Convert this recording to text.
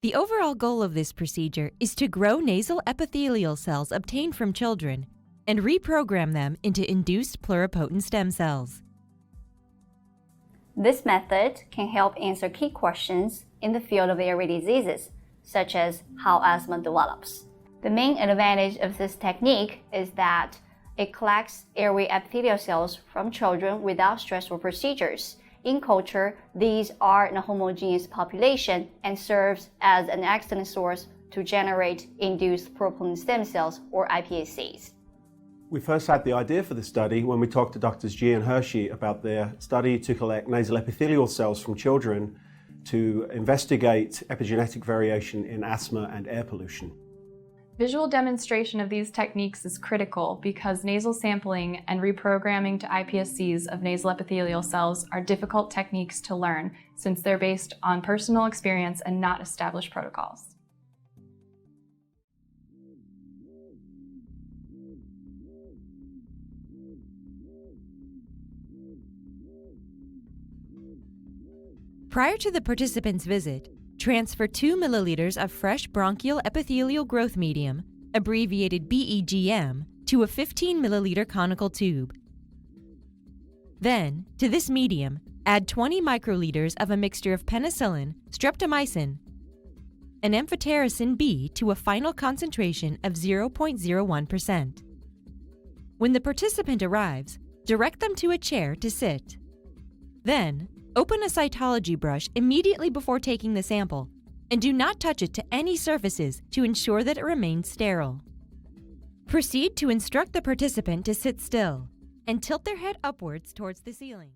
The overall goal of this procedure is to grow nasal epithelial cells obtained from children and reprogram them into induced pluripotent stem cells. This method can help answer key questions in the field of airway diseases, such as how asthma develops. The main advantage of this technique is that it collects airway epithelial cells from children without stressful procedures. In culture, these are in a homogeneous population and serves as an excellent source to generate induced pluripotent stem cells, or iPSCs. We first had the idea for the study when we talked to Drs. G and Hershey about their study to collect nasal epithelial cells from children to investigate epigenetic variation in asthma and air pollution. Visual demonstration of these techniques is critical because nasal sampling and reprogramming to iPSCs of nasal epithelial cells are difficult techniques to learn since they're based on personal experience and not established protocols. Prior to the participant's visit, transfer 2 milliliters of fresh bronchial epithelial growth medium, abbreviated BEGM, to a 15 milliliter conical tube. Then, to this medium, add 20 microliters of a mixture of penicillin, streptomycin, and amphotericin B to a final concentration of 0.01%. When the participant arrives, direct them to a chair to sit. Then, open a cytology brush immediately before taking the sample, and do not touch it to any surfaces to ensure that it remains sterile. Proceed to instruct the participant to sit still and tilt their head upwards towards the ceiling.